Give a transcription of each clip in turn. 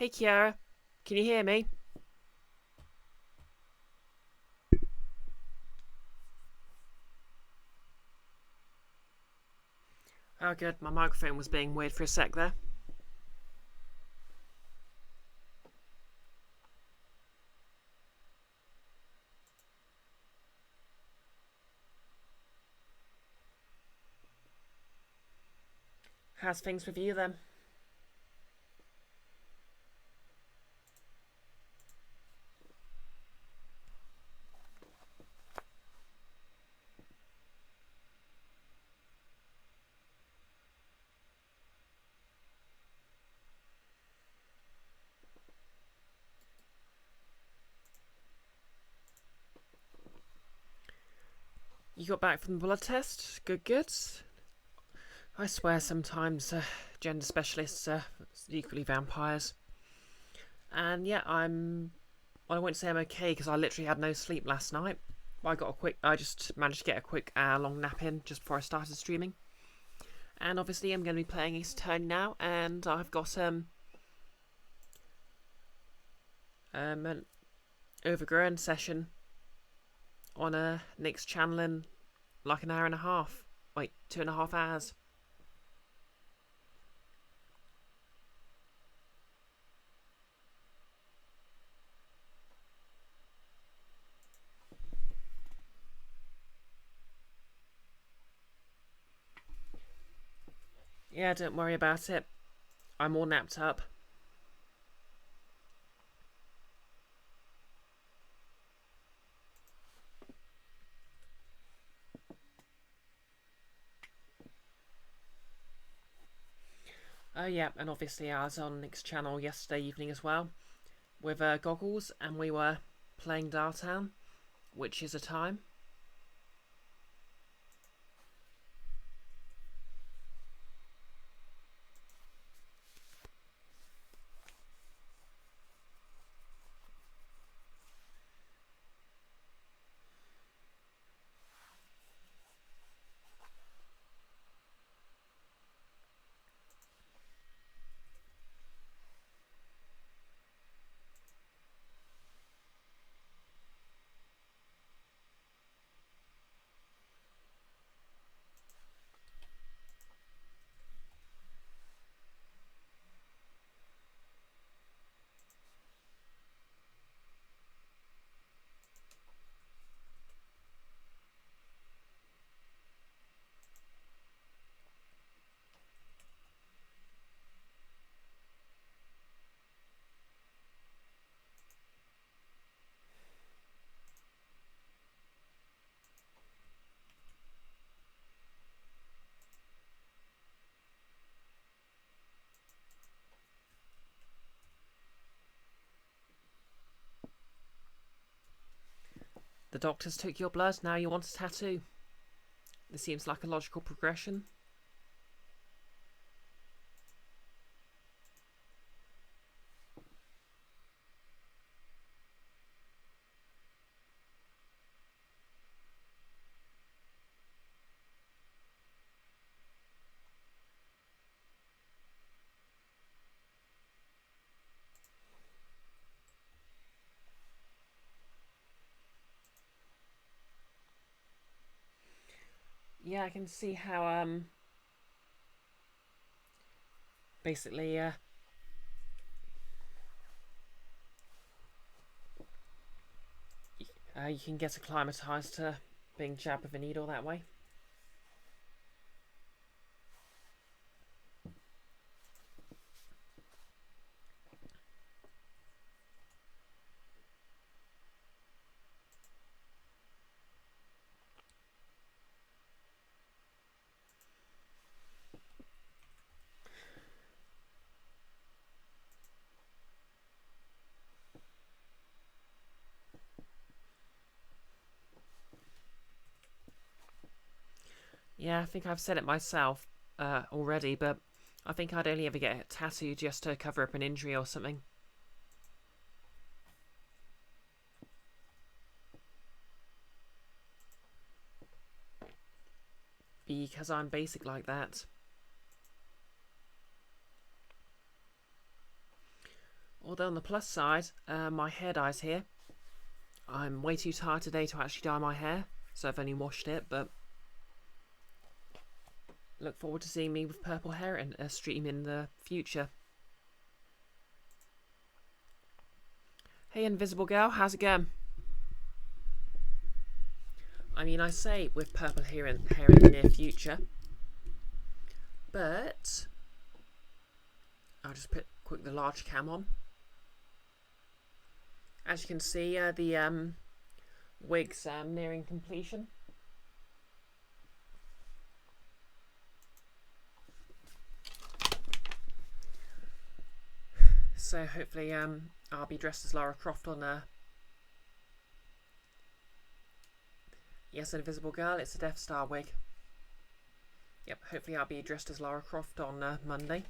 Hey Kiara, can you hear me? Oh good, my microphone was being weird for a sec there. How's things with you then? You got back from the blood test? Good, good. I swear sometimes gender specialists are equally vampires. And yeah, well, I won't say I'm okay because I literally had no sleep last night. I just managed to get a quick long nap in just before I started streaming. And obviously I'm going to be playing Ace Attorney now, and I've got an overgrown session on Nick's channel in like an hour and a half. Wait, 2.5 hours. Yeah, don't worry about it. I'm all napped up. Oh yeah, and obviously I was on Nick's channel yesterday evening as well with goggles, and we were playing Dartown, which is a time. The doctors took your blood, now you want a tattoo. This seems like a logical progression. Yeah, I can see how basically you can get acclimatized to being jabbed with a needle that way. Yeah, I think I've said it myself already, but I think I'd only ever get a tattoo just to cover up an injury or something. Because I'm basic like that. Although on the plus side, my hair dye's here. I'm way too tired today to actually dye my hair, so I've only washed it, but look forward to seeing me with purple hair in a stream in the future. Hey Invisible Girl, how's it going? I mean, I say with purple hair in the near future, but I'll just put quick the large cam on. As you can see, the wig's nearing completion. So hopefully I'll be dressed as Lara Croft on yes, Invisible Girl, it's a Death Star wig. Yep, hopefully I'll be dressed as Lara Croft on Monday.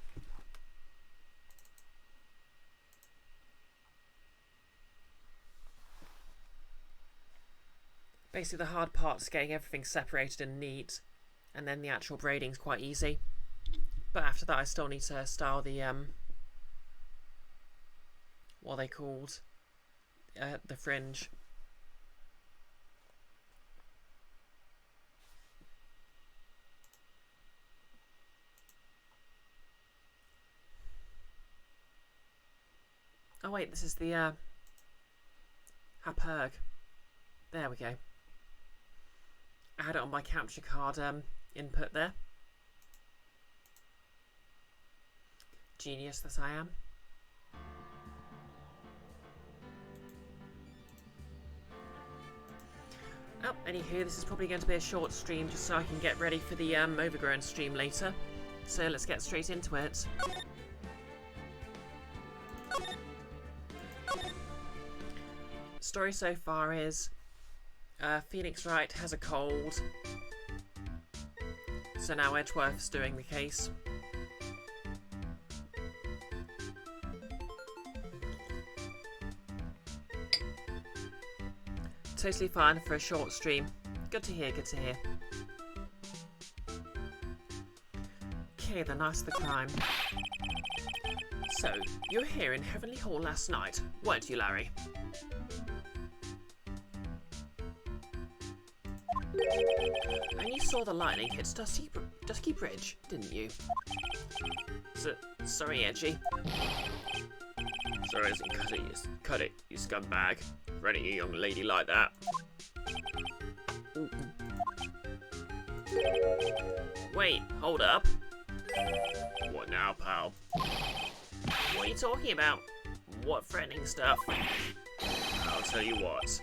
Basically the hard part's getting everything separated and neat, and then the actual braiding's quite easy. But after that I still need to style the what are they called? The fringe. Oh wait, this is the Haperg. There we go. I had it on my capture card input there. Genius that I am. Oh, anywho, this is probably going to be a short stream just so I can get ready for the Overgrown stream later. So let's get straight into it. Story so far is Phoenix Wright has a cold, so now Edgeworth's doing the case. Totally fine for a short stream. Good to hear, good to hear. Okay, the nice the crime. So, you were here in Heavenly Hall last night, weren't you, Larry? And you saw the lightning hit Dusky Bridge, didn't you? Sorry, Edgy. Sorry, isn't cut it, you scumbag. Running a young lady like that. Ooh. Wait, hold up. What now, pal? What are you talking about? What threatening stuff? I'll tell you what.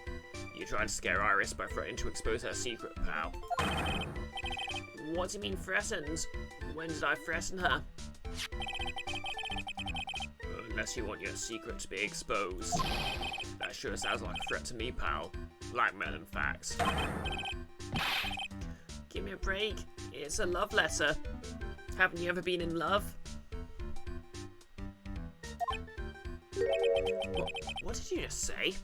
You tried to scare Iris by threatening to expose her secret, pal. What do you mean threatened? When did I threaten her? Unless you want your secret to be exposed. That sure sounds like a threat to me, pal. Blackmail, in fact. Give me a break. It's a love letter. Haven't you ever been in love? What did you just say?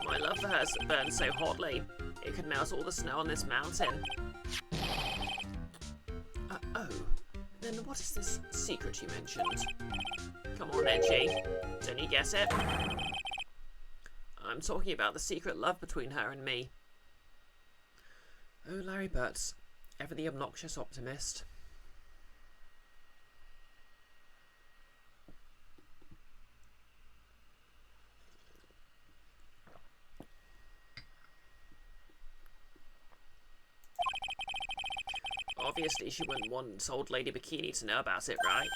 My love for her burns so hotly, it could melt all the snow on this mountain. Oh, then what is this secret you mentioned? Come on, Edgy. Don't you guess it? I'm talking about the secret love between her and me. Oh, Larry Butts, ever the obnoxious optimist. Obviously, she wouldn't want old Lady Bikini to know about it, right?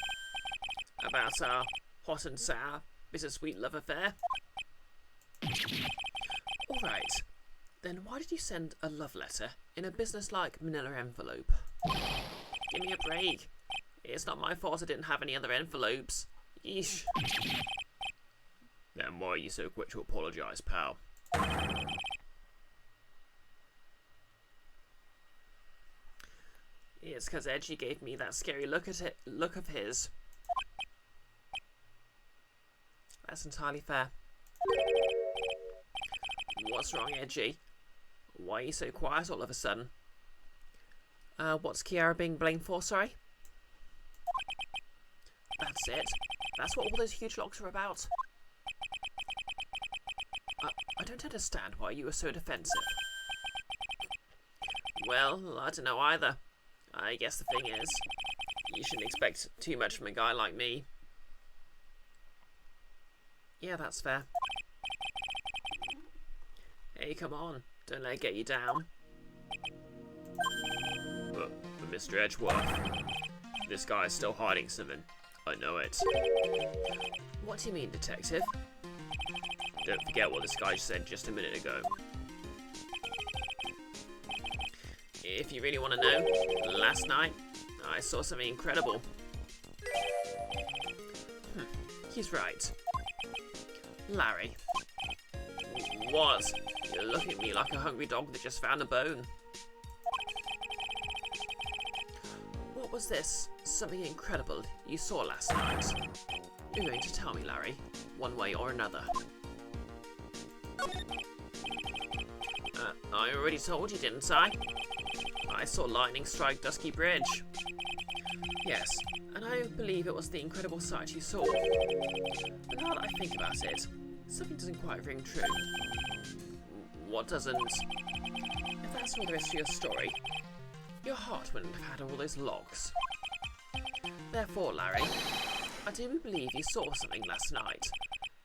About our hot and sour, bittersweet love affair. Alright, then why did you send a love letter in a businesslike manila envelope? Give me a break. It's not my fault I didn't have any other envelopes. Yeesh. Then why are you so quick to apologise, pal? It's because Edgy gave me that scary look of his. That's entirely fair. What's wrong, Edgy? Why are you so quiet all of a sudden? What's Kiara being blamed for, sorry? That's it. That's what all those huge logs are about? I don't understand why you were so defensive. Well, I don't know either. I guess the thing is, you shouldn't expect too much from a guy like me. Yeah, that's fair. Hey, come on. Don't let it get you down. But Mr. Edgeworth, this guy is still hiding something. I know it. What do you mean, detective? Don't forget what this guy said just a minute ago. If you really want to know, last night I saw something incredible. He's right. Larry. What? You're looking at me like a hungry dog that just found a bone. What was this? Something incredible you saw last night? You're going to tell me, Larry, one way or another. I already told you, didn't I? I saw lightning strike Dusky Bridge. Yes, and I believe it was the incredible sight you saw. But now that I think about it, something doesn't quite ring true. What doesn't? If that's all there is to your story, your heart wouldn't have had all those logs. Therefore, Larry, I do believe you saw something last night.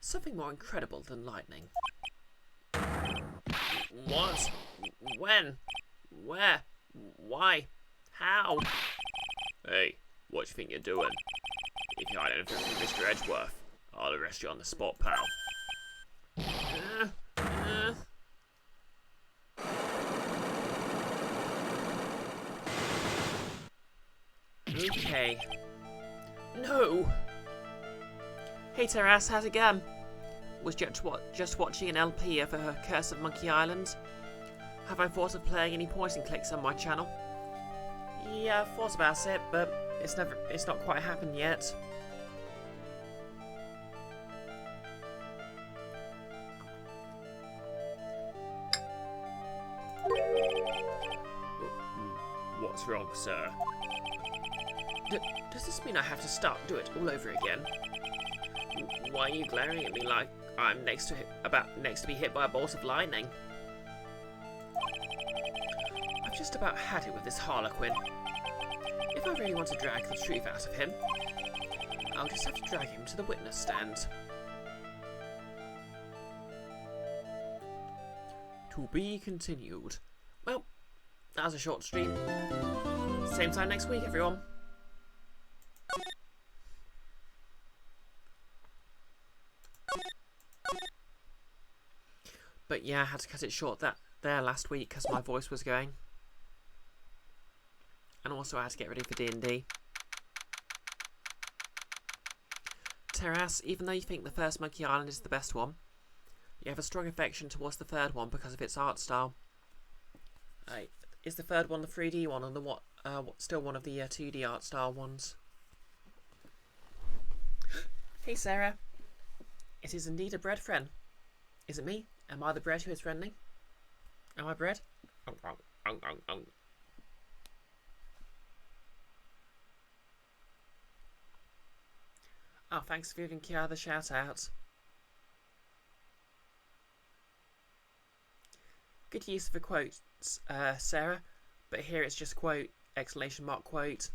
Something more incredible than lightning. What? When? Where? Why? How? Hey, what do you think you're doing? If you hide anything from Mr. Edgeworth, I'll arrest you on the spot, pal. Okay. No! Hey Terrace, how's it going? Was just watching an LP of Curse of Monkey Island. Have I thought of playing any point and clicks on my channel? Yeah, I've thought about it, but it's not quite happened yet. What's wrong, sir? Does this mean I have to do it all over again? Why are you glaring at me like I'm about to be hit by a bolt of lightning? I've just about had it with this Harlequin. If I really want to drag the truth out of him, I'll just have to drag him to the witness stand. To be continued. Well, that was a short stream. Same time next week, everyone. But yeah, I had to cut it short there last week because my voice was going. And also I had to get ready for D&D. Terrace, even though you think the first Monkey Island is the best one, you have a strong affection towards the third one because of its art style. Is the third one the 3D one and still one of the 2D art style ones? Hey Sarah. It is indeed a bread friend. Is it me? Am I the bread who is friendly? Am I bread? Oh, thanks for giving Kiara the shout out. Good use of the quotes, Sarah, but here it's just quote, exclamation mark quote.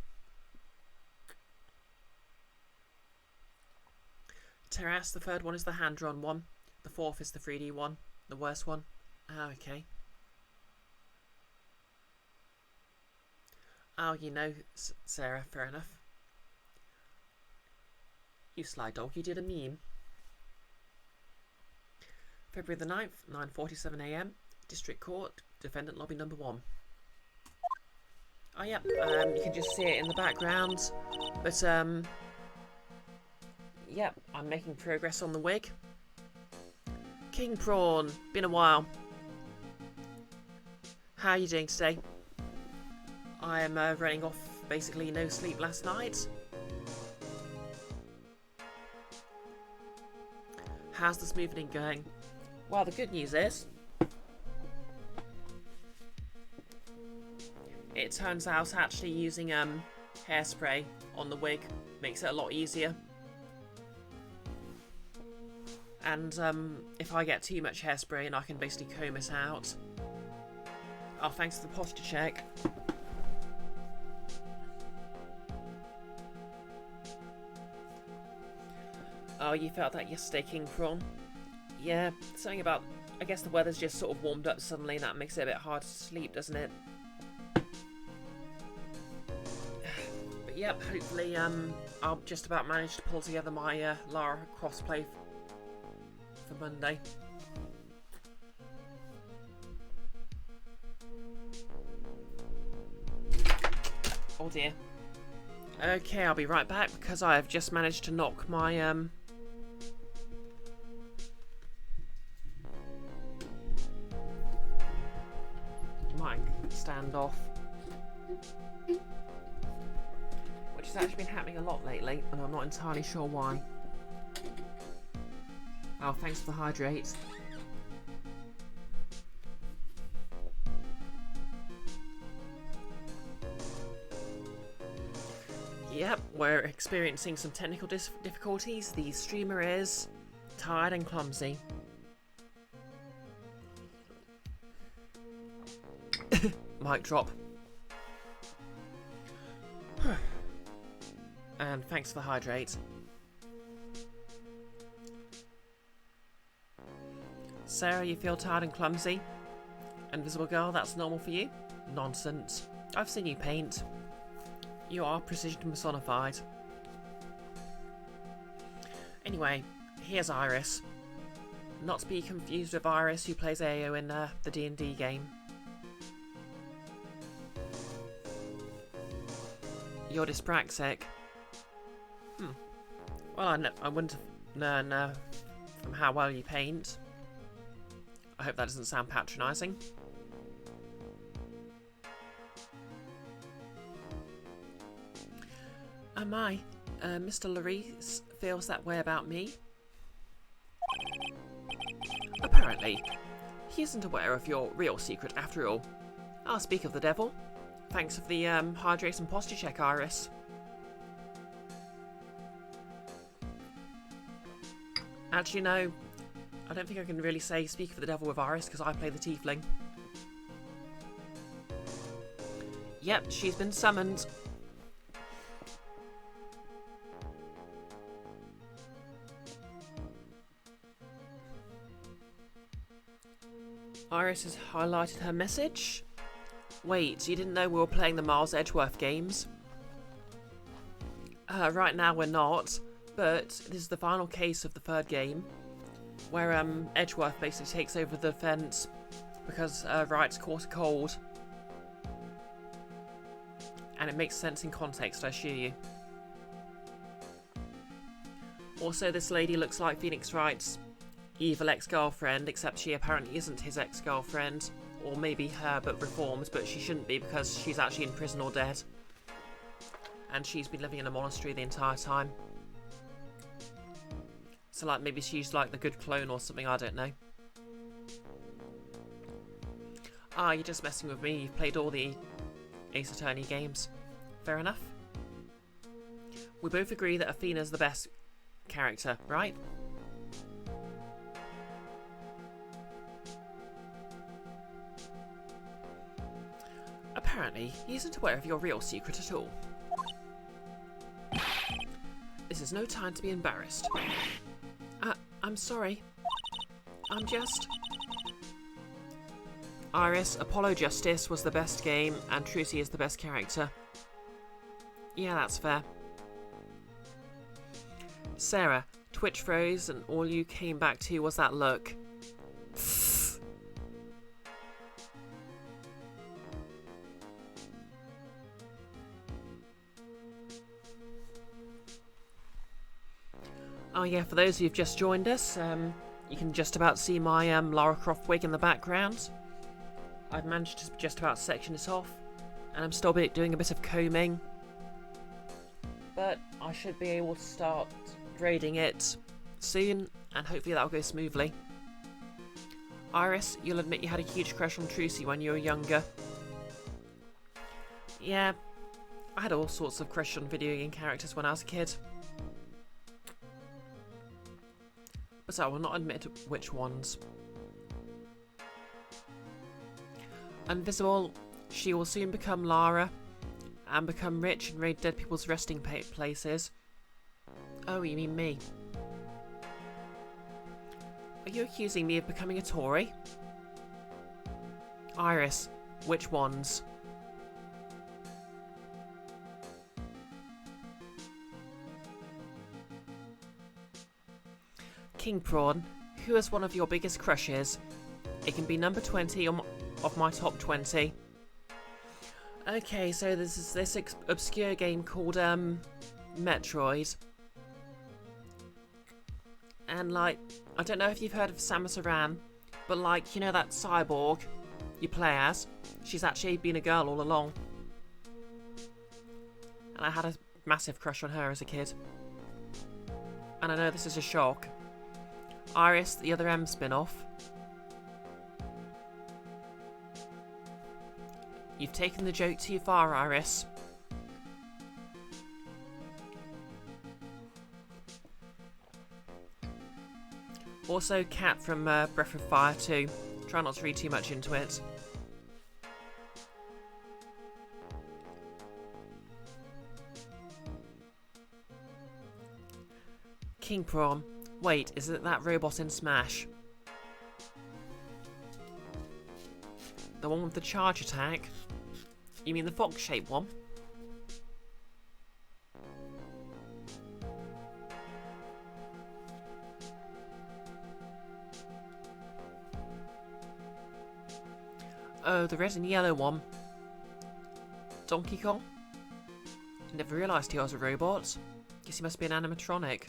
Terrace, the third one is the hand-drawn one. The fourth is the 3D one, the worst one. Ah, okay. Oh, you know, Sarah, fair enough. You sly dog, you did a meme. February the 9th, 9:47 AM, District Court, Defendant Lobby number 1. Oh yeah, you can just see it in the background, but yeah, I'm making progress on the wig. King Prawn, been a while. How are you doing today? I am running off basically no sleep last night. How's the smoothing going? Well, the good news is it turns out actually using hairspray on the wig makes it a lot easier. And if I get too much hairspray, and I can basically comb it out. Oh, thanks for the posture check. Oh, you felt that yesterday, King Prawn? Yeah, something about... I guess the weather's just sort of warmed up suddenly, and that makes it a bit hard to sleep, doesn't it? But yep, hopefully I'll just about manage to pull together my Lara crossplay for Monday. Oh dear. Okay, I'll be right back because I have just managed to knock my mic stand off, which has actually been happening a lot lately, and I'm not entirely sure why. Oh, thanks for the hydrate. Yep, we're experiencing some technical difficulties. The streamer is tired and clumsy. Mic drop. And thanks for the hydrate. Sarah, you feel tired and clumsy? Invisible girl, that's normal for you? Nonsense. I've seen you paint. You are precision personified. Anyway, here's Iris. Not to be confused with Iris, who plays AO in the D&D game. You're dyspraxic. Well, I wouldn't have known from how well you paint. I hope that doesn't sound patronising. Oh my, Mr. Larice feels that way about me? Apparently. He isn't aware of your real secret after all. I'll speak of the devil. Thanks for the hydrate and posture check, Iris. Actually, no. I don't think I can really say speak for the devil with Iris because I play the tiefling. Yep, she's been summoned. Iris has highlighted her message. Wait, you didn't know we were playing the Miles Edgeworth games? Right now we're not, but this is the final case of the third game, where Edgeworth basically takes over the fence because Wright's caught a cold. And it makes sense in context, I assure you. Also, this lady looks like Phoenix Wright's evil ex-girlfriend, except she apparently isn't his ex-girlfriend. Or maybe her, but reformed, but she shouldn't be because she's actually in prison or dead. And she's been living in a monastery the entire time. So, like, maybe she's like the good clone or something, I don't know. Ah, you're just messing with me. You've played all the Ace Attorney games. Fair enough. We both agree that Athena's the best character, right? Apparently, he isn't aware of your real secret at all. This is no time to be embarrassed. I'm sorry. I'm just... Iris, Apollo Justice was the best game, and Trucy is the best character. Yeah, that's fair. Sarah, Twitch froze, and all you came back to was that look. Oh yeah, for those who've just joined us, you can just about see my Lara Croft wig in the background. I've managed to just about section it off, and I'm still doing a bit of combing. But I should be able to start braiding it soon, and hopefully that'll go smoothly. Iris, you'll admit you had a huge crush on Trucy when you were younger. Yeah, I had all sorts of crush on video game characters when I was a kid. So I will not admit which ones. Invisible, she will soon become Lara and become rich and raid dead people's resting places. Oh, you mean me? Are you accusing me of becoming a Tory? Iris, which ones? King Prawn, who is one of your biggest crushes? It can be number 20 of my top 20. Okay, so there's this obscure game called Metroid. And like, I don't know if you've heard of Samus Aran, but like, you know that cyborg you play as? She's actually been a girl all along. And I had a massive crush on her as a kid. And I know this is a shock. Iris, the other M spin-off. You've taken the joke too far, Iris. Also, Cat from Breath of Fire 2. Try not to read too much into it. King Prawn. Wait, is it that robot in Smash? The one with the charge attack? You mean the fox-shaped one? Oh, the red and yellow one. Donkey Kong? Never realised he was a robot. Guess he must be an animatronic.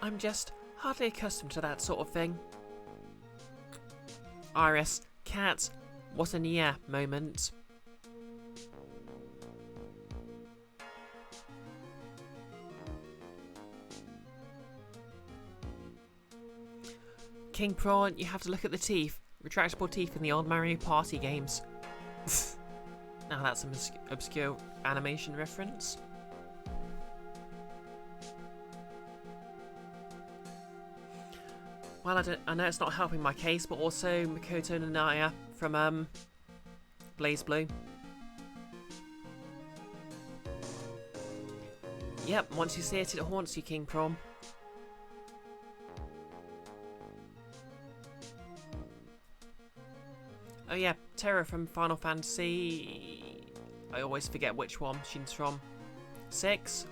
I'm just hardly accustomed to that sort of thing. Iris, Cat, what a yeah moment. King Prawn, you have to look at the teeth. Retractable teeth in the old Mario Party games. Now that's an obscure animation reference. Well, I know it's not helping my case, but also Makoto Nanaya from Blaze Blue. Yep, once you see it, it haunts you, King Prawn. Oh yeah, Terra from Final Fantasy... I always forget which one she's from. 6?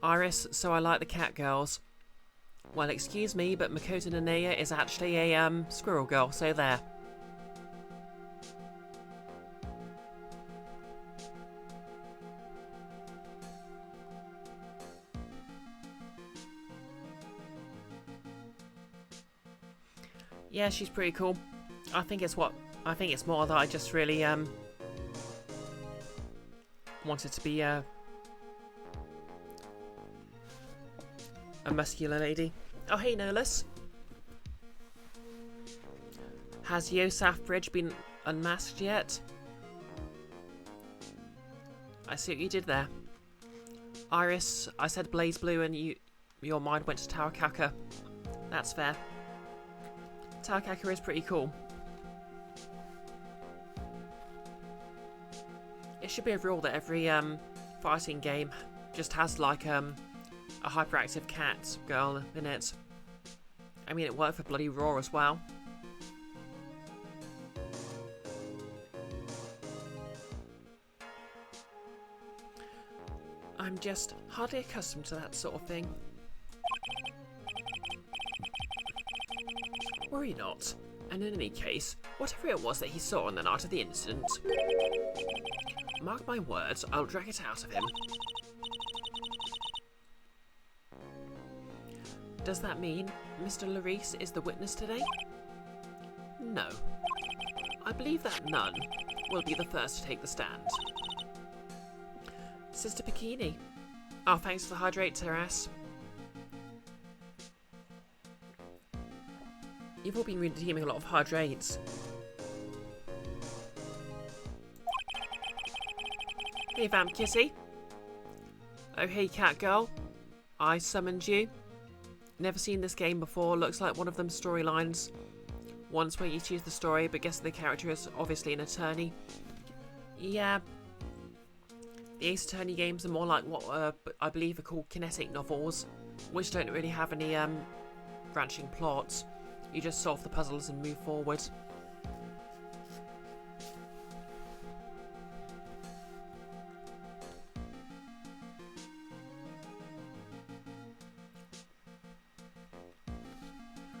Iris, so I like the cat girls. Well, excuse me, but Makoto Nanaya is actually a squirrel girl, so there. Yeah, she's pretty cool. I think it's more that I just really wanted to be a muscular lady. Oh hey Nolus. Has Yosaf Bridge been unmasked yet? I see what you did there. Iris, I said Blaze Blue and your mind went to Tower Kaka. That's fair. Tower Kaka is pretty cool. It should be a rule that every fighting game just has like a hyperactive cat girl in it. I mean, it worked for bloody Raw as well. I'm just hardly accustomed to that sort of thing. Worry not. And in any case, whatever it was that he saw on the night of the incident, mark my words, I'll drag it out of him. Does that mean Mr. Larice is the witness today? No. I believe that none will be the first to take the stand. Sister Bikini. Oh, thanks for the hydrate, Terrace. You've all been redeeming a lot of hydrates. Hey, Vamp Kitty. Oh, hey, cat girl. I summoned you. Never seen this game before. Looks like one of them storylines. One's where you choose the story, but guessing the character is obviously an attorney. Yeah. The Ace Attorney games are more like what I believe are called kinetic novels, which don't really have any branching plots. You just solve the puzzles and move forward.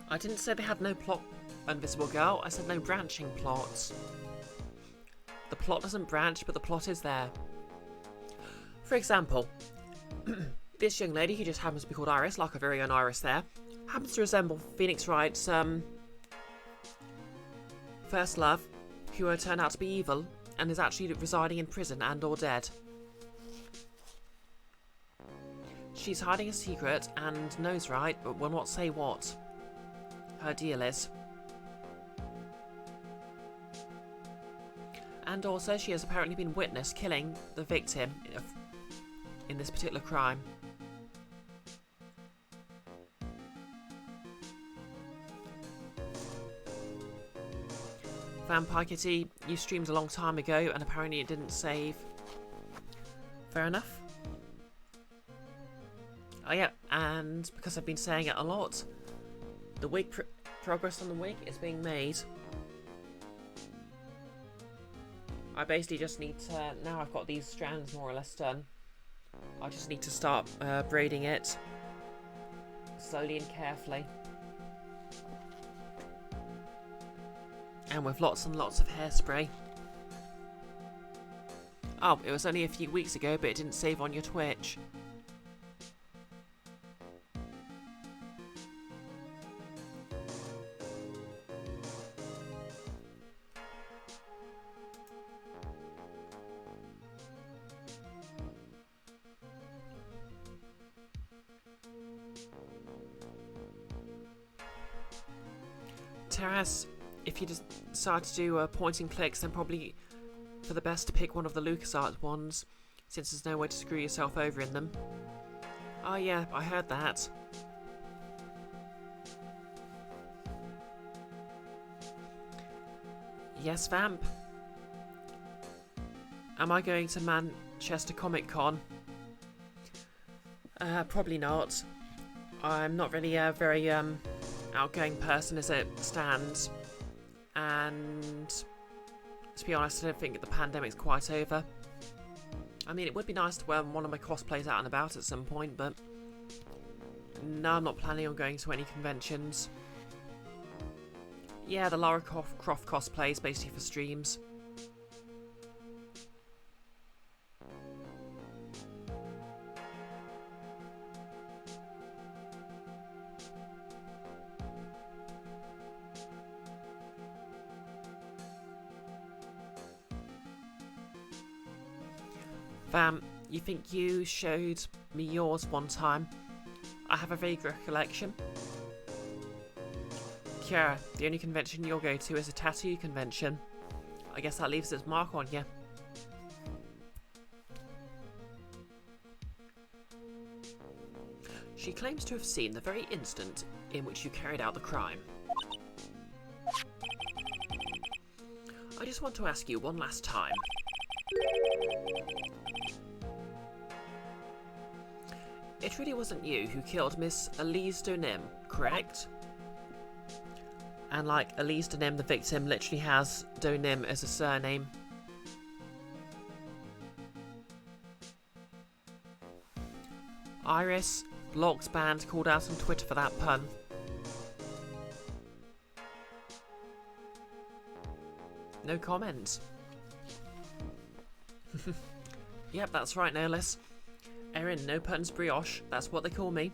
I didn't say they had no plot, Invisible Girl. I said no branching plots. The plot doesn't branch, but the plot is there. For example, this young lady, who just happens to be called Iris, like our very own Iris there, happens to resemble Phoenix Wright's first love, who turned out to be evil and is actually residing in prison and or dead. She's hiding a secret and knows right, but will not say what her deal is. And also, she has apparently been witnessed killing the victim in this particular crime. Vampire Kitty, you streamed a long time ago and apparently it didn't save. Fair enough. Oh yeah, and because I've been saying it a lot, the wig progress on the wig is being made. I basically just need to, now I've got these strands more or less done, I just need to start braiding it slowly and carefully. And with lots and lots of hairspray. Oh, it was only a few weeks ago, but it didn't save on your Twitch. Terrace, if you decide to do point and clicks, then probably for the best to pick one of the LucasArts ones, since there's no way to screw yourself over in them. Oh yeah, I heard that. Yes, Vamp? Am I going to Manchester Comic Con? Probably not. I'm not really a very outgoing person as it stands, and to be honest, I don't think the pandemic's quite over. I mean, it would be nice to wear one of my cosplays out and about at some point, but no, I'm not planning on going to any conventions. Yeah, the Lara Croft cosplay is basically for streams. Vam, you think you showed me yours one time? I have a vague recollection. Kiara, the only convention you'll go to is a tattoo convention. I guess that leaves its mark on you. She claims to have seen the very instant in which you carried out the crime. I just want to ask you one last time. It really wasn't you who killed Miss Elise Donim, correct? And like Elise Donim, the victim literally has Donim as a surname. Iris, Block's band called out on Twitter for that pun. No comment. Yep, that's right, no less. Erin, no puns brioche, that's what they call me.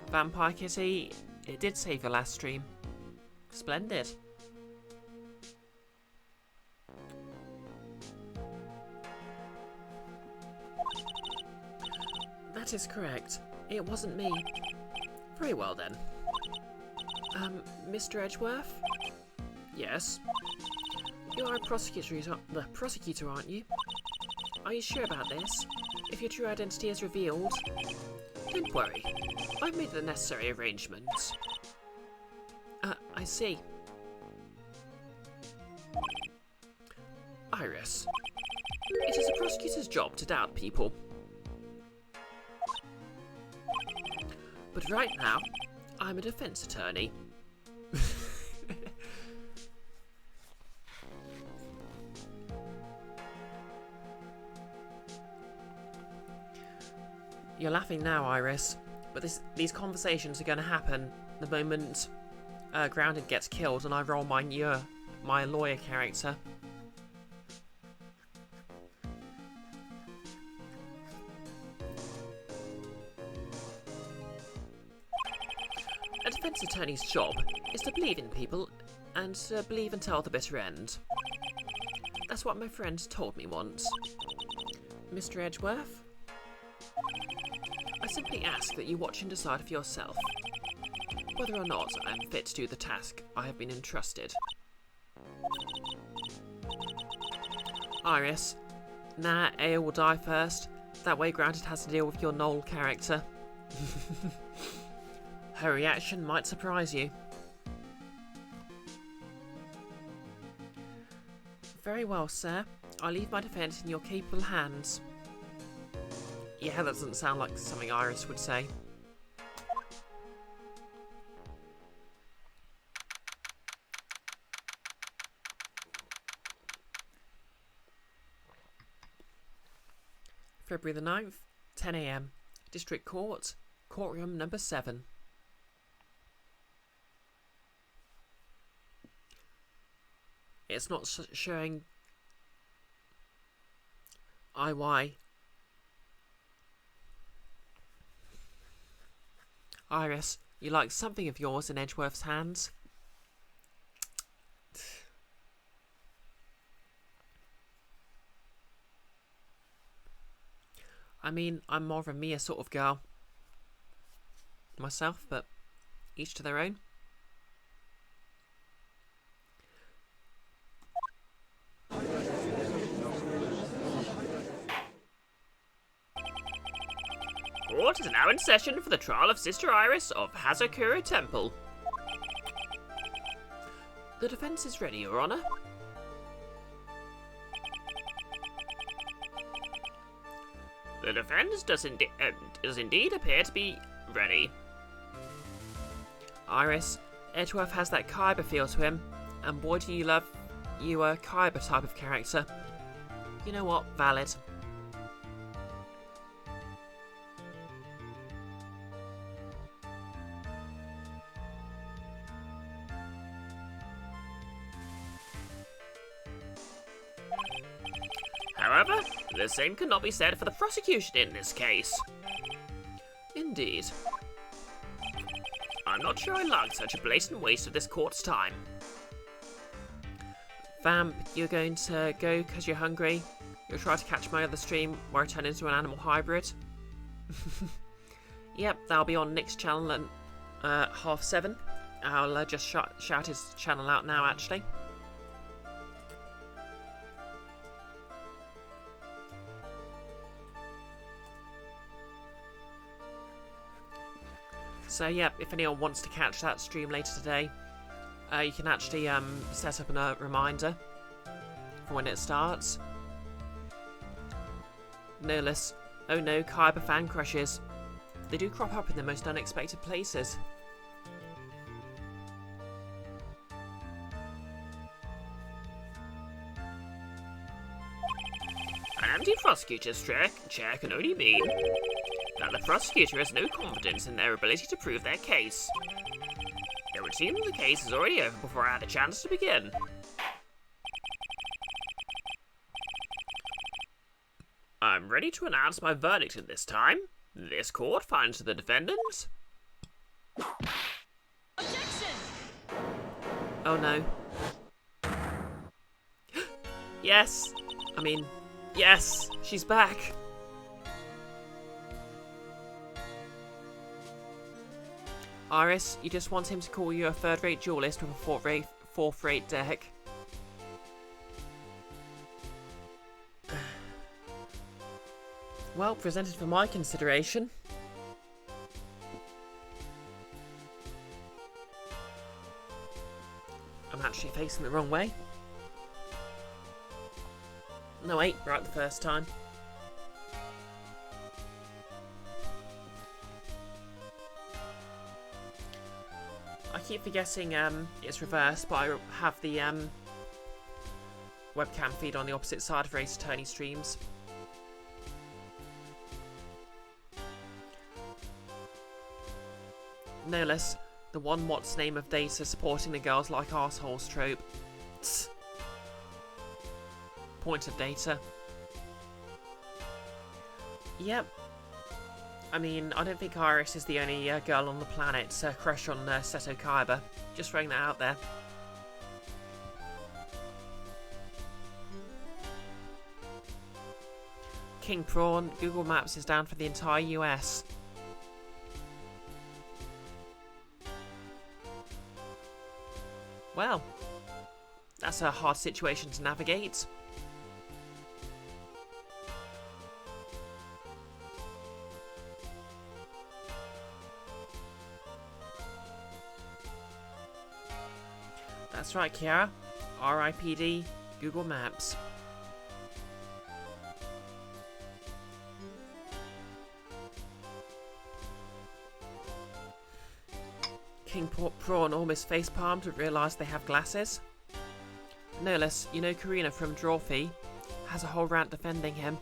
Vampire Kitty, it did save your last stream. Splendid. That is correct. It wasn't me. Very well then. Mr. Edgeworth? Yes? You are a the prosecutor, aren't you? Are you sure about this? If your true identity is revealed... Don't worry. I've made the necessary arrangements. I see. Iris. It is a prosecutor's job to doubt people. But right now, I'm a defense attorney. You're laughing now, Iris, but these conversations are going to happen the moment Grounded gets killed and I roll my lawyer character. A defense attorney's job is to believe in people and to believe until the bitter end. That's what my friend told me once. Mr. Edgeworth? I simply ask that you watch and decide for yourself whether or not I am fit to do the task I have been entrusted. Iris, nah, Aya will die first. That way Grounded has to deal with your Knoll character. Her reaction might surprise you. Very well, sir. I'll leave my defence in your capable hands. Yeah, that doesn't sound like something Iris would say. February the 9th, 10 AM. District Court, Courtroom number 7. It's not showing IY. Iris, you like something of yours in Edgeworth's hands? I mean, I'm more of a Mia sort of girl myself, but each to their own. Court is now in session for the trial of Sister Iris of Hazakura Temple. The defence is ready, Your Honour. The defence does indeed appear to be ready. Iris, Edgeworth has that Kaiba feel to him, and boy do you love you a Kaiba type of character. You know what? Valid. However, the same cannot be said for the prosecution in this case. Indeed. I'm not sure I like such a blatant waste of this court's time. Vamp, you're going to go because you're hungry? You'll try to catch my other stream where I turn into an animal hybrid? Yep, that'll be on Nick's channel at 7:30. I'll just shout his channel out now, actually. So yeah, if anyone wants to catch that stream later today, you can actually set up a reminder for when it starts. Nolus, oh no, Kaiba fan crushes. They do crop up in the most unexpected places. An empty prosecutor's chair can only mean that the prosecutor has no confidence in their ability to prove their case. It would seem that the case is already over before I had a chance to begin. I'm ready to announce my verdict at this time. This court finds the defendant... Objection! Oh no. Yes! I mean, yes! She's back! Iris, you just want him to call you a third-rate duelist with a fourth-rate deck. Well, presented for my consideration. I'm actually facing the wrong way. No, wait, right the first time. I keep forgetting it's reversed, but I have the webcam feed on the opposite side of Race Attorney streams. No less, the one what's name of data supporting the girls like arseholes trope. Tss. Point of data. Yep. I mean, I don't think Iris is the only girl on the planet crush on Seto Kaiba. Just throwing that out there. King Prawn, Google Maps is down for the entire US. Well, that's a hard situation to navigate. That's right, Kiara. RIPD, Google Maps. King Prawn almost facepalmed to realise they have glasses. No less, you know Karina from Drawfee has a whole rant defending him.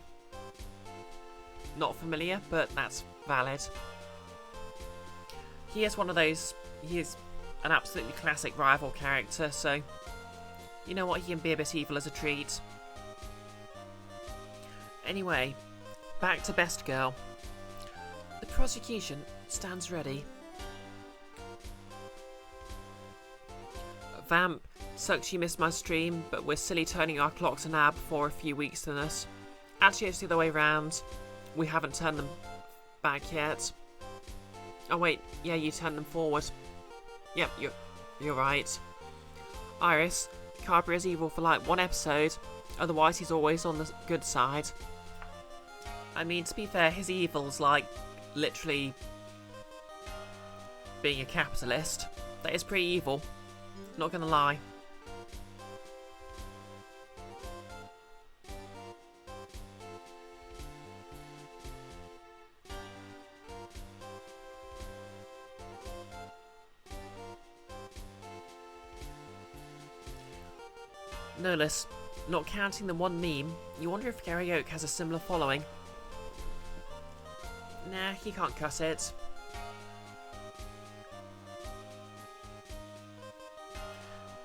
Not familiar, but that's valid. He is one of those... He is an absolutely classic rival character, so... You know what, he can be a bit evil as a treat. Anyway, back to Best Girl. The prosecution stands ready. Vamp, sucks you missed my stream, but we're silly turning our clocks an hour before a few weeks than us. Actually, it's the other way round. We haven't turned them back yet. Oh wait, yeah, you turned them forward. Yep, you're right. Iris, Cabra is evil for like one episode, otherwise he's always on the good side. I mean, to be fair, his evil's like literally being a capitalist. That is pretty evil. Not gonna lie. No less, not counting the one meme, you wonder if Karaoke has a similar following. Nah, he can't cuss it.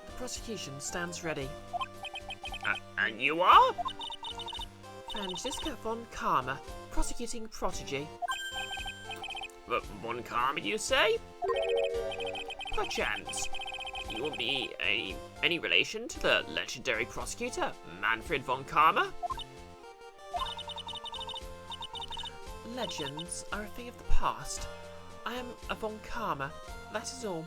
The prosecution stands ready. And you are? Franziska von Karma, prosecuting prodigy. Von Karma, you say? Perchance. You will be any relation to the legendary prosecutor, Manfred von Karma? Legends are a thing of the past. I am a von Karma, that is all.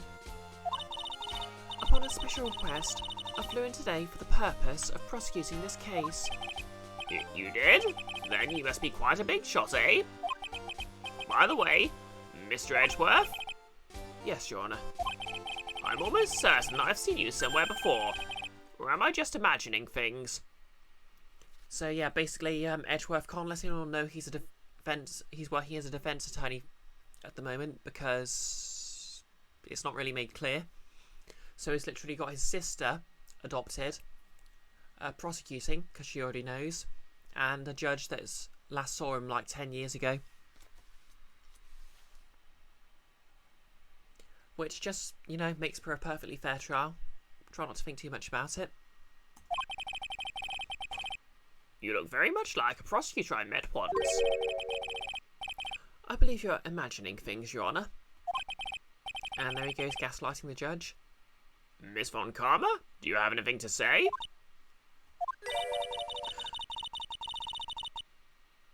Upon a special request, I flew in today for the purpose of prosecuting this case. You did? Then you must be quite a big shot, eh? By the way, Mr. Edgeworth? Yes, Your Honour. I'm almost certain that I've seen you somewhere before. Or am I just imagining things? So yeah, basically, Edgeworth can't let anyone know he's working as a defence attorney at the moment because it's not really made clear. So he's literally got his sister adopted, prosecuting because she already knows, and a judge that's last saw him like 10 years ago. Which just, you know, makes for a perfectly fair trial. Try not to think too much about it. You look very much like a prosecutor I met once. I believe you're imagining things, Your Honour. And there he goes, gaslighting the judge. Miss von Karma, do you have anything to say?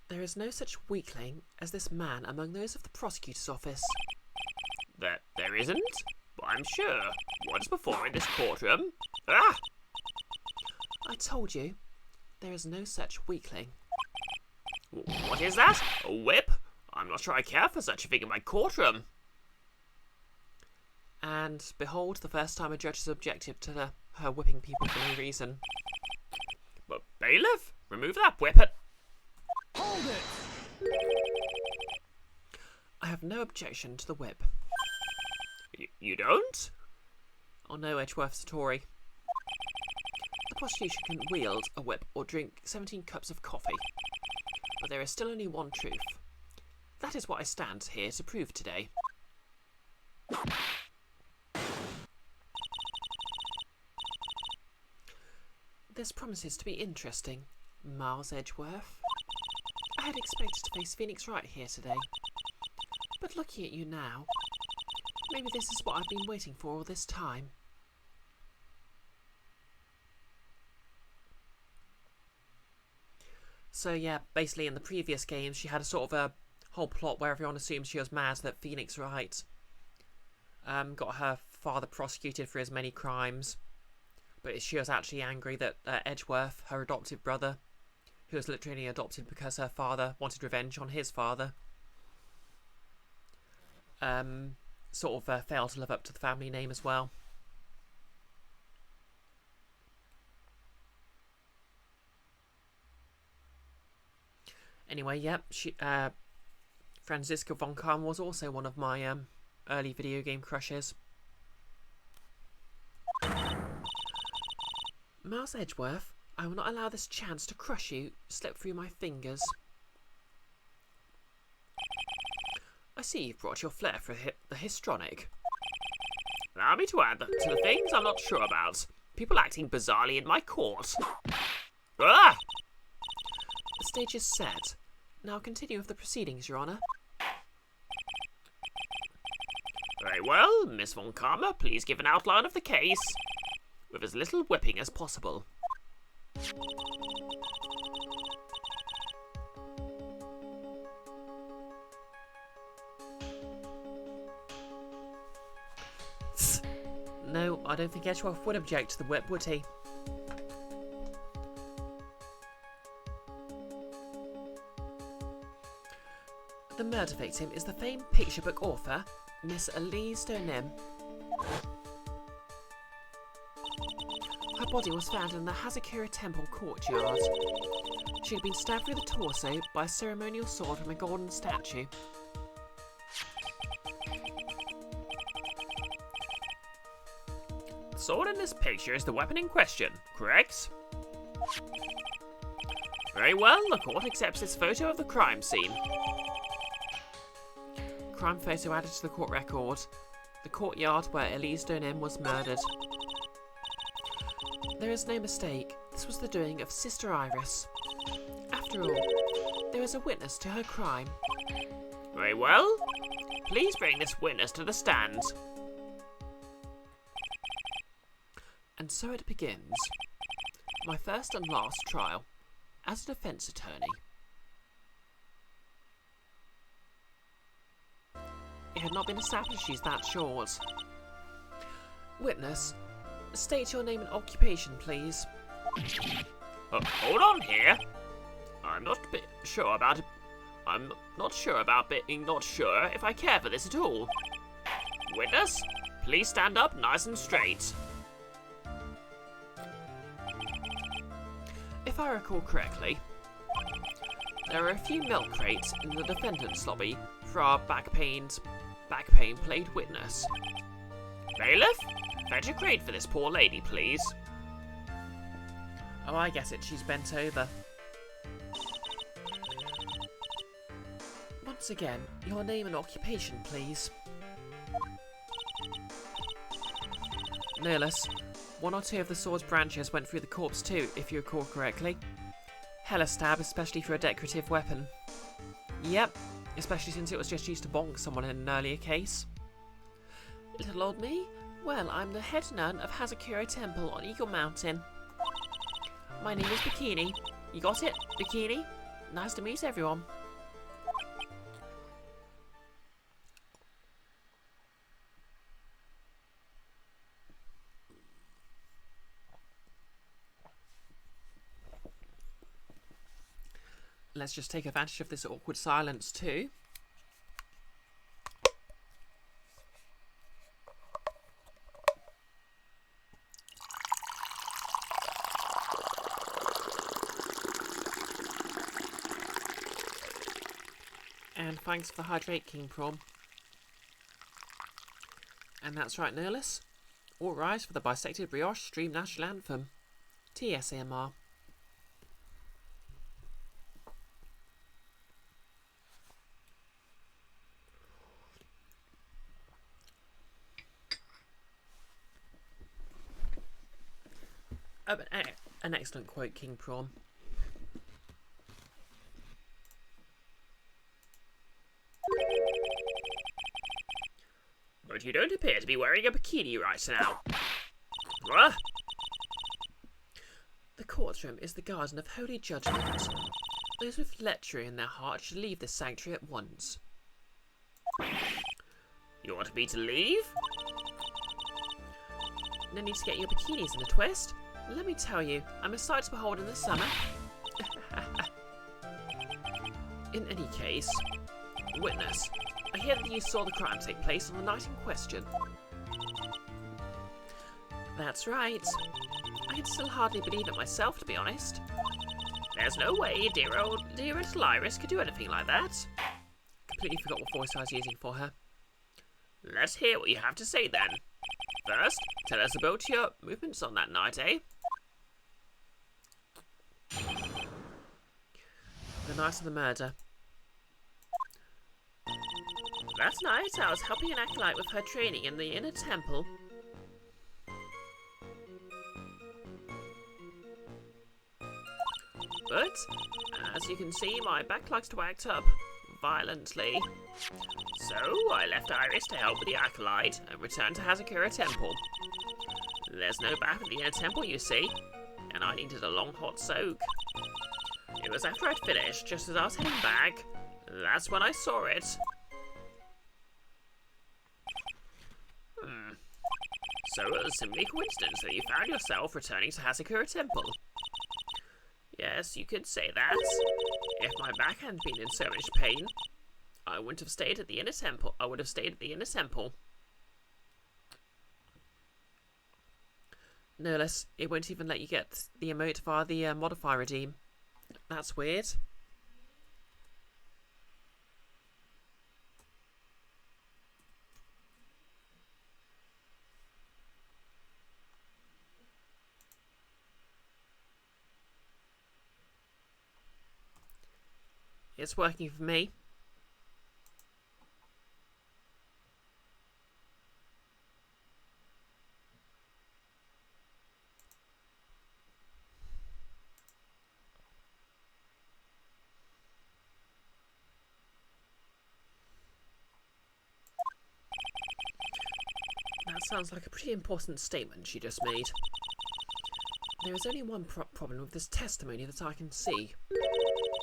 There is no such weakling as this man among those of the prosecutor's office. There isn't? But I'm sure. Once before in this courtroom. Ah! I told you, there is no such weakling. What is that? A whip? I'm not sure I care for such a thing in my courtroom. And behold, the first time a judge has objected to her whipping people for no reason. But bailiff, remove that whip at... Hold it! I have no objection to the whip. You don't? Oh no, Edgeworth's a Tory. The prosecution can wield a whip or drink 17 cups of coffee. But there is still only one truth. That is what I stand here to prove today. This promises to be interesting, Miles Edgeworth. I had expected to face Phoenix Wright here today. But looking at you now, maybe this is what I've been waiting for all this time. So yeah, basically in the previous games she had a sort of a whole plot where everyone assumes she was mad that Phoenix Wright got her father prosecuted for his many crimes. But she was actually angry that Edgeworth, her adoptive brother, who was literally adopted because her father wanted revenge on his father, sort of failed to live up to the family name as well. Anyway, yep, Franziska von Karm was also one of my early video game crushes. Miles Edgeworth, I will not allow this chance to crush you slip through my fingers. I see you've brought your flair for the histrionic. Allow me to add to the things I'm not sure about. People acting bizarrely in my court. Ah! The stage is set. Now continue with the proceedings, Your Honour. Very well, Miss von Karma, please give an outline of the case, with as little whipping as possible. No, I don't think Edgeworth would object to the whip, would he? The murder victim is the famed picture book author, Miss Elise Donem. Her body was found in the Hazakura Temple courtyard. She had been stabbed through the torso by a ceremonial sword from a golden statue. The sword in this picture is the weapon in question, correct? Very well, the court accepts this photo of the crime scene. Crime photo added to the court record. The courtyard where Elise Donem was murdered. There is no mistake, this was the doing of Sister Iris. After all, there is a witness to her crime. Very well. Please bring this witness to the stand. And so it begins. My first and last trial, as a defence attorney. It had not been established she's that short. Witness, state your name and occupation, please. Hold on here. I'm not sure about being not sure if I care for this at all. Witness, please stand up nice and straight. If I recall correctly, there are a few milk crates in the defendant's lobby for our back pain played witness. Bailiff, fetch a crate for this poor lady, please. Oh, I guess she's bent over. Once again, your name and occupation, please. Nihilus, one or two of the sword's branches went through the corpse too, if you recall correctly. Hella stab, especially for a decorative weapon. Yep, especially since it was just used to bonk someone in an earlier case. Little old me? Well, I'm the head nun of Hazakura Temple on Eagle Mountain. My name is Bikini. You got it? Bikini? Nice to meet everyone. let's just take advantage of this awkward silence too. And thanks for the hydrate, King Prawn. And that's right, Nerlus. All rise for the Bisected Brioche Stream National Anthem. TSAMR. An excellent quote, King Prawn. But you don't appear to be wearing a bikini right now. What? The courtroom is the garden of holy judgment. Those with lechery in their hearts should leave this sanctuary at once. You want me to leave? No need to get your bikinis in a twist. Let me tell you, I'm a sight to behold in the summer. In any case, witness, I hear that you saw the crime take place on the night in question. That's right. I can still hardly believe it myself, to be honest. There's no way dear little Iris could do anything like that. Completely forgot what voice I was using for her. Let's hear what you have to say then. First, tell us about your movements on that night, eh? The night of the murder. That night, I was helping an acolyte with her training in the inner temple. But, as you can see, my back likes to act up violently. So, I left Iris to help with the acolyte and returned to Hazakura Temple. There's no bath in the inner temple, you see, and I needed a long hot soak. It was after I'd finished, just as I was heading back, that's when I saw it. So it was simply a coincidence that you found yourself returning to Hazakura Temple. Yes, you could say that. If my back hadn't been in so much pain, I wouldn't have stayed at the inner temple. I would have stayed at the inner temple. No less, it won't even let you get the emote via the modifier redeem. That's weird. It's working for me. That sounds like a pretty important statement she just made. There is only one problem with this testimony that I can see.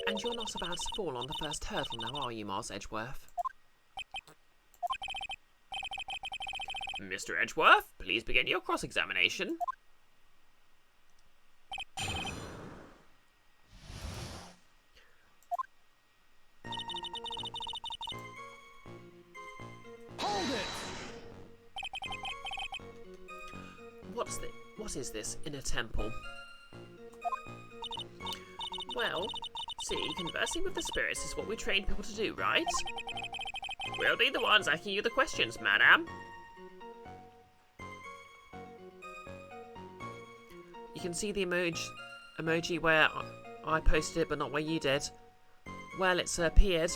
And you're not about to fall on the first hurdle now, are you, Mars Edgeworth? Mr. Edgeworth, please begin your cross-examination. Hold it! What is this inner temple? Well, see, conversing with the spirits is what we train people to do, right? We'll be the ones asking you the questions, madam. You can see the emoji where I posted it, but not where you did. Well, it's appeared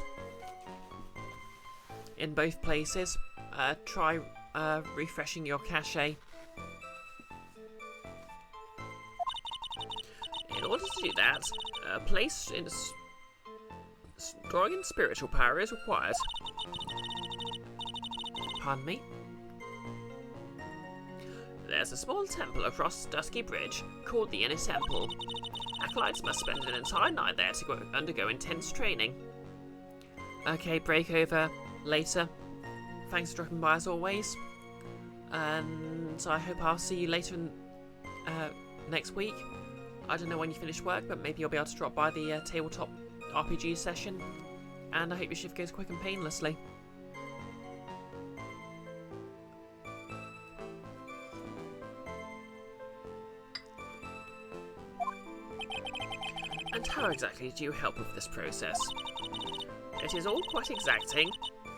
in both places. Try refreshing your cache. In order to do that, a place in drawing in spiritual power is required. Pardon me? There's a small temple across Dusky Bridge called the Inner Temple. Acolytes must spend an entire night there to undergo intense training. Okay, break over later. Thanks for dropping by as always. And I hope I'll see you later in, next week. I don't know when you finish work, but maybe you'll be able to drop by the tabletop RPG session, and I hope your shift goes quick and painlessly. And how exactly do you help with this process? It is all quite exacting.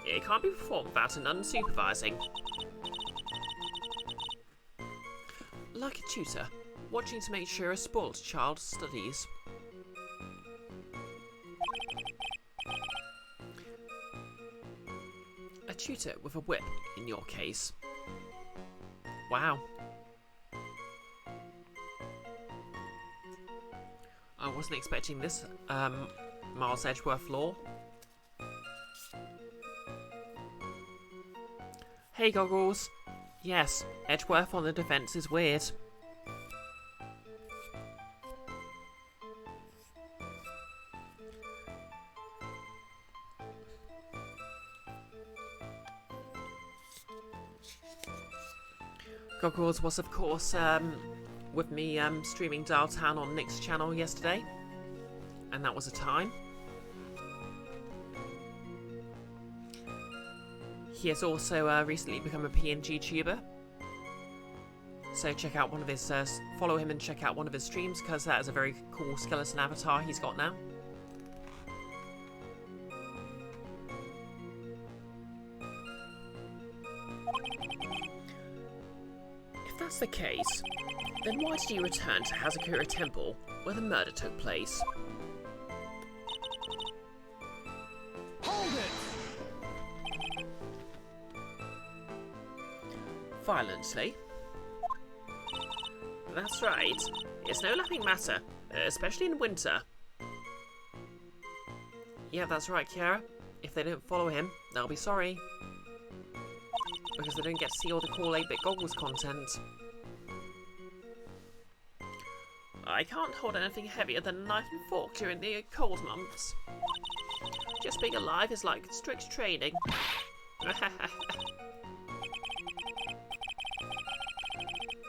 It can't be performed without an unsupervising. Like a tutor, watching to make sure a spoilt child studies. A tutor with a whip, in your case. Wow. I wasn't expecting this, Miles Edgeworth lore. Hey, Goggles. Yes, Edgeworth on the defense is weird. Goggles was, of course, with me streaming Dialtown on Nick's channel yesterday, and that was a time. He has also recently become a PNG tuber, so check out one of his, follow him and check out one of his streams, because that is a very cool skeleton avatar he's got now. If that's the case, then why did you return to Hazakura Temple, where the murder took place? Hold it! Violently? That's right. It's no laughing matter, especially in winter. Yeah, that's right, Kiara. If they don't follow him, they'll be sorry. Because they don't get to see all the cool 8-bit Goggles content. I can't hold anything heavier than a knife and fork during the cold months. Just being alive is like strict training.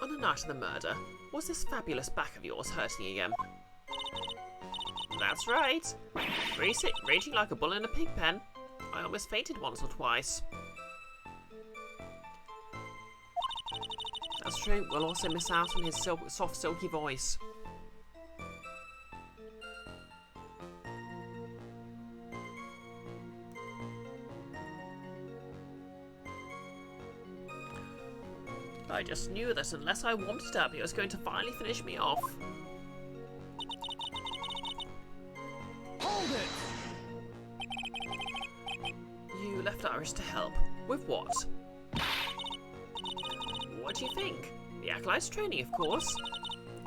On the night of the murder, was this fabulous back of yours hurting again? That's right. Raging like a bull in a pig pen. I almost fainted once or twice. That's true, we'll also miss out on his soft, silky voice. I just knew that unless I warmed it up, he was going to finally finish me off. Hold it! You left Iris to help. With what? What do you think? The Acolyte's training, of course.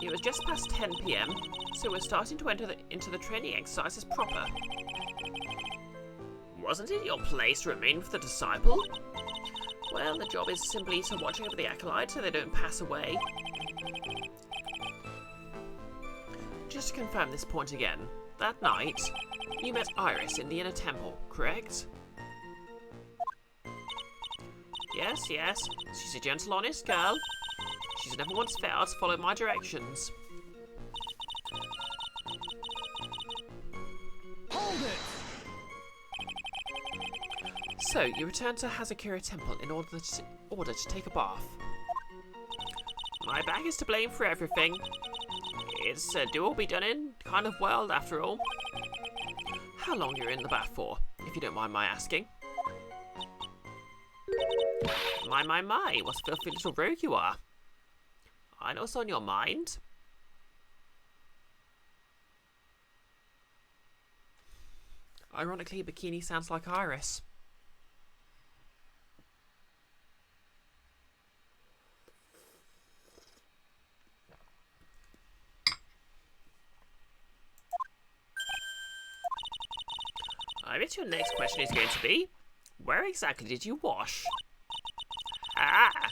It was just past 10 PM, so we're starting to enter into the training exercises proper. Wasn't it your place to remain with the disciple? Well, the job is simply to watch over the Acolyte so they don't pass away. Just to confirm this point again, that night, you met Iris in the inner temple, correct? Yes, yes. She's a gentle, honest girl. She's never once failed to follow my directions. Hold it! So, you returned to Hazakura Temple in order to take a bath. My back is to blame for everything. It's a do-all-be-done-in kind of world, after all. How long you were in the bath for, if you don't mind my asking? My, what a filthy little rogue you are. I know what's on your mind. Ironically, Bikini sounds like Iris. I bet your next question is going to be, where exactly did you wash? Ah!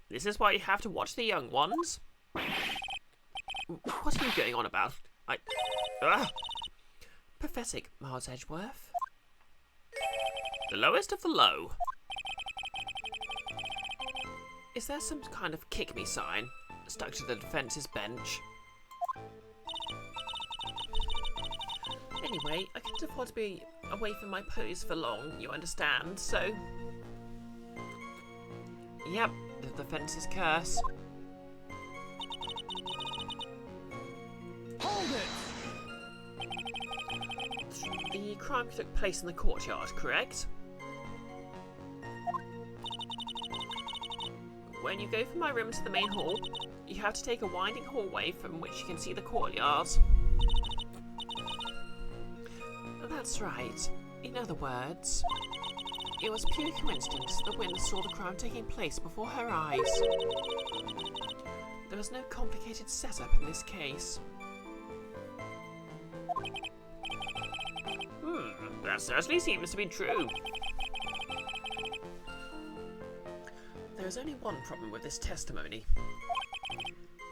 This is why you have to watch the young ones. What are you going on about? Ugh! Pathetic, Miles Edgeworth. The lowest of the low. Is there some kind of kick me sign stuck to the defence's bench? Anyway, I can't afford to be away from my post for long, you understand, so... Yep, the fence's curse. Hold it! The crime took place in the courtyard, correct? When you go from my room to the main hall, you have to take a winding hallway from which you can see the courtyard. That's right. In other words, it was pure coincidence the witness saw the crime taking place before her eyes. There was no complicated setup in this case. That certainly seems to be true. There is only one problem with this testimony.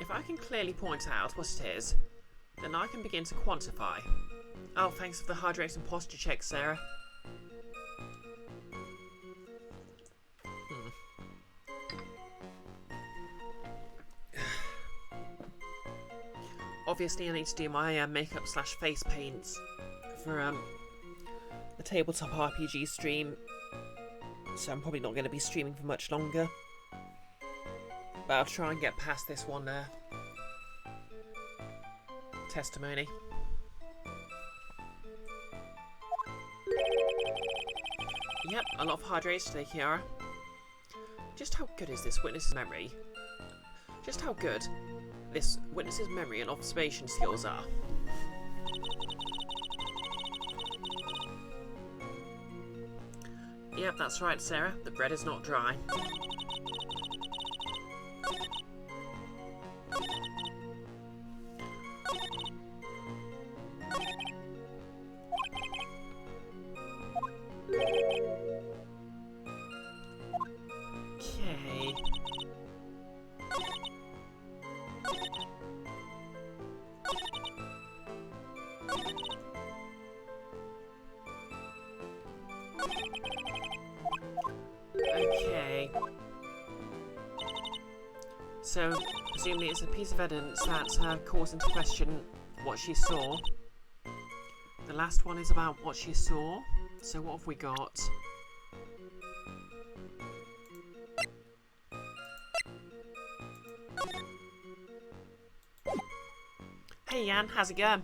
If I can clearly point out what it is, then I can begin to quantify. Oh, thanks for the hydrate and posture check, Sarah. Obviously, I need to do my makeup slash face paints for the tabletop RPG stream, so I'm probably not going to be streaming for much longer. But I'll try and get past this one testimony. Yep, a lot of hydrates today, Kiara. Just how good is this witness's memory? Just how good this witness's memory and observation skills are. Yep, that's right, Sarah. The bread is not dry. Okay. Okay. So, presumably it's a piece of evidence that calls into question what she saw. The last one is about what she saw. So what have we got? Hey Jan, how's it going?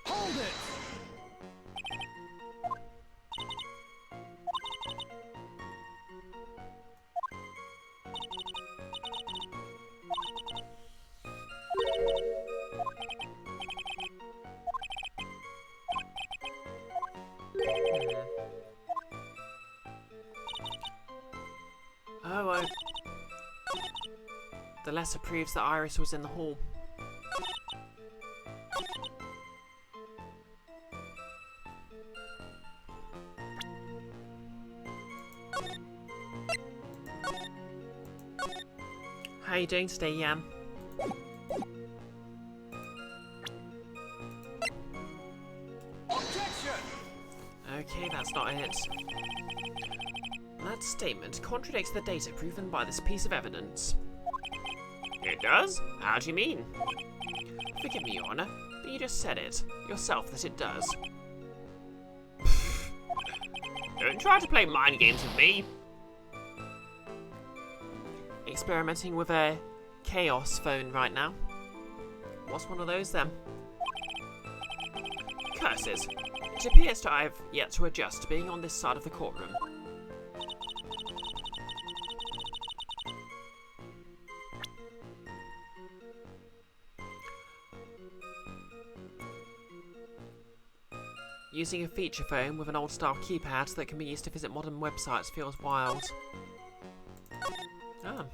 Hold it! Oh, the letter proves that Iris was in the hall. How are you doing today, Yam? Okay, that's not it. That statement contradicts the data proven by this piece of evidence. It does? How do you mean? Forgive me, Your Honor, but you just said it yourself that it does. Don't try to play mind games with me. Experimenting with a Chaos phone right now. What's one of those then? Curses. It appears to I have yet to adjust to being on this side of the courtroom. Using a feature phone with an old-style keypad that can be used to visit modern websites feels wild. Ah.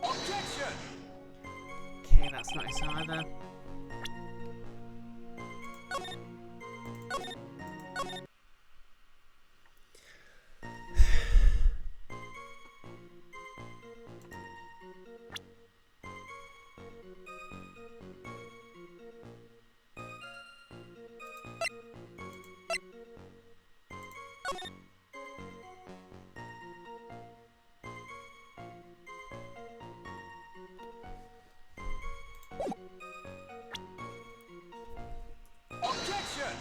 Objection! Okay, that's not it either. Objection!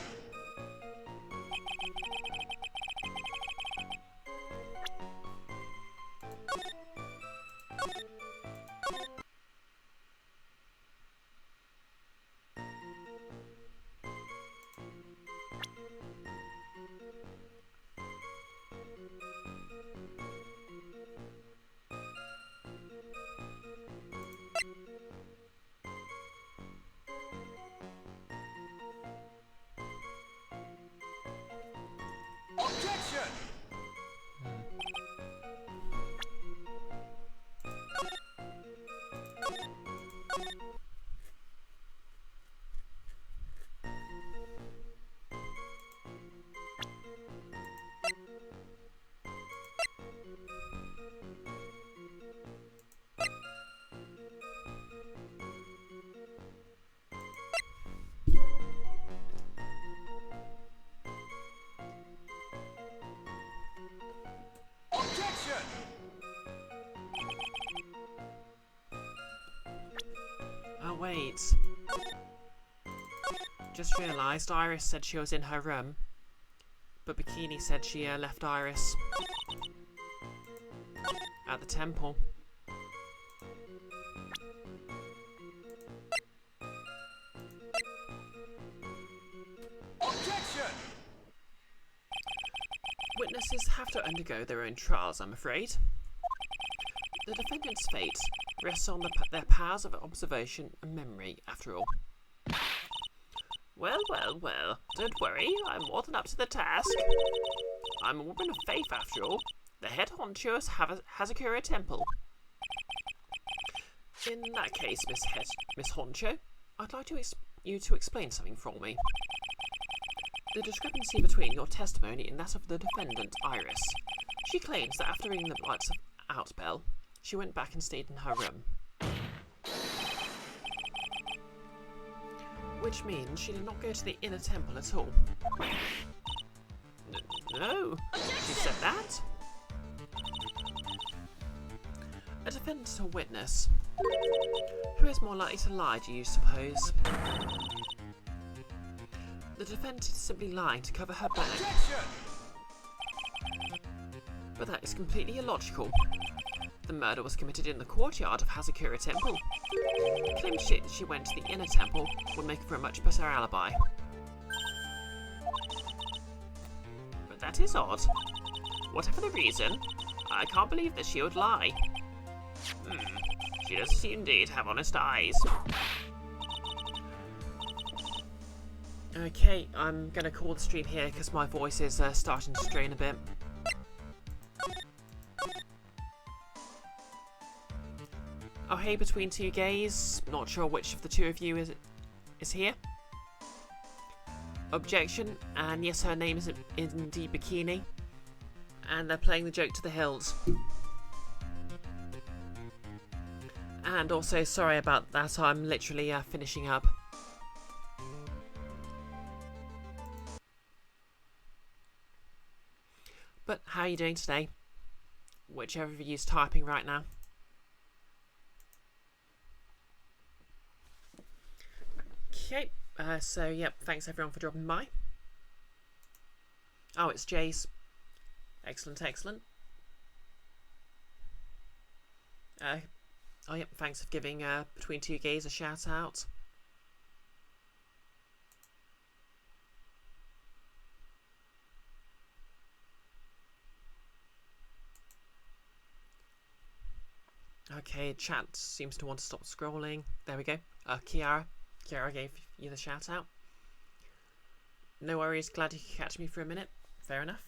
Objection! Objection! Oh, wait. Just realised Iris said she was in her room, but Bikini said she left Iris at the temple. Objection! Witnesses have to undergo their own trials, I'm afraid. The defendant's fate rests on their powers of observation and memory, after all. Well, well, well. Don't worry, I'm more than up to the task. I'm a woman of faith, after all. The head honcho of Hazakura Temple. In that case, Miss Honcho, I'd like you to explain something for me. The discrepancy between your testimony and that of the defendant, Iris. She claims that after ringing the lights out bell, she went back and stayed in her room. Which means she did not go to the inner temple at all. No, she said that. A defendant or witness. Who is more likely to lie, do you suppose? The The defendant is simply lying to cover her back. Objection! But that is completely illogical. The murder was committed in the courtyard of Hazakura Temple. Claimed she went to the inner temple would make for a much better alibi. But that is odd. Whatever the reason, I can't believe that she would lie. She does indeed have honest eyes. Okay, I'm gonna call the stream here because my voice is starting to strain a bit. Oh hey, Between Two Gays. Not sure which of the two of you is here. Objection, and yes, her name is indeed Bikini. And they're playing the joke to the hills. And also, sorry about that, I'm literally finishing up. But how are you doing today? Whichever of you is typing right now. Okay, so yep, thanks everyone for dropping by. Oh, it's Jace. Excellent, excellent. Oh yep, thanks for giving Between Two Gays a shout out. Okay, chat seems to want to stop scrolling. There we go. Kiara gave you the shout out. No worries, glad you could catch me for a minute. Fair enough.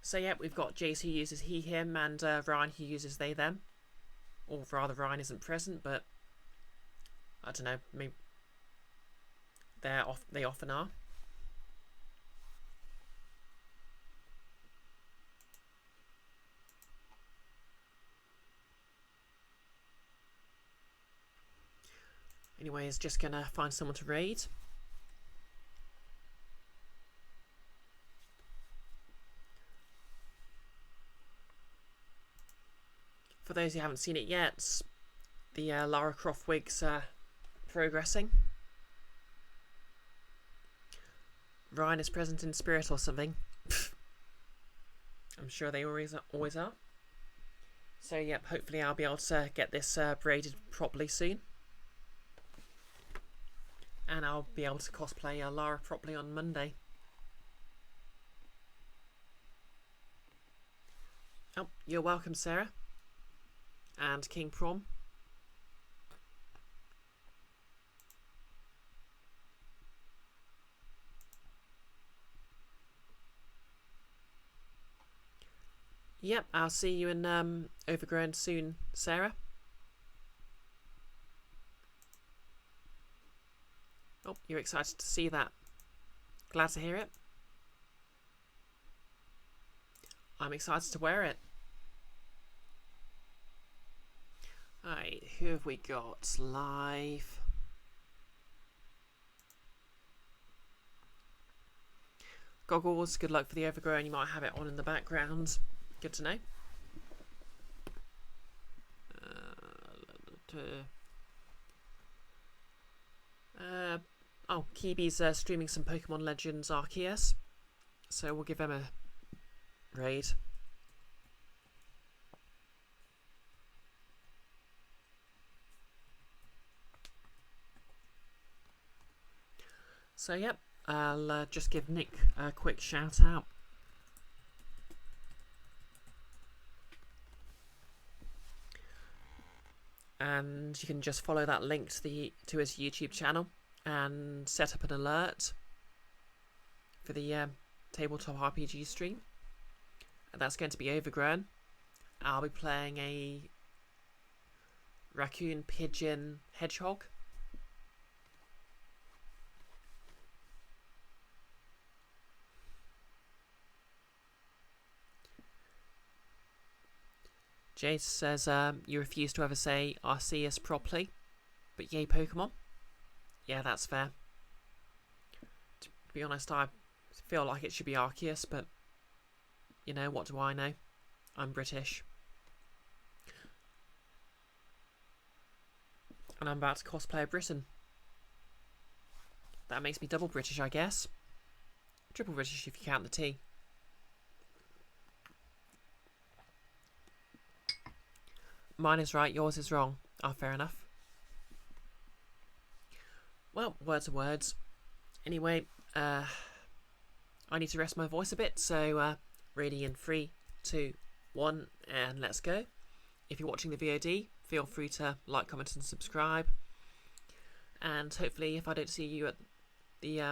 So yeah, we've got Jace who uses he, him, and Ryan who uses they, them. Or rather, Ryan isn't present, but I don't know, maybe they often are. Anyways, just gonna find someone to raid. For those who haven't seen it yet, the Lara Croft wig's progressing. Ryan is present in spirit or something. I'm sure they always are. So yep, hopefully I'll be able to get this braided properly soon. And I'll be able to cosplay Lara properly on Monday. Oh, you're welcome, Sarah. And King Prom. Yep, I'll see you in Overgrown soon, Sarah. Oh, you're excited to see that. Glad to hear it. I'm excited to wear it. Alright, who have we got live? Goggles, good luck for the Overgrown. You might have it on in the background. Good to know. Oh, Kibi's streaming some Pokemon Legends Arceus, so we'll give him a raid. So yep, I'll just give Nick a quick shout out. And you can just follow that link to his YouTube channel and set up an alert for the tabletop RPG stream. And that's going to be Overgrown. I'll be playing a raccoon, pigeon, hedgehog. Jace says, you refuse to ever say Arceus properly, but yay Pokemon. Yeah, that's fair. To be honest, I feel like it should be Arceus, but you know, what do I know? I'm British. And I'm about to cosplay a Briton. that makes me double British, I guess. Triple British if you count the tea. Mine is right, yours is wrong. Ah, fair enough. Well, words are words. Anyway, I need to rest my voice a bit, so ready in 3, 2, 1, and let's go. If you're watching the VOD, feel free to like, comment and subscribe. And hopefully, if I don't see you at the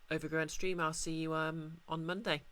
Overgrown stream, I'll see you on Monday.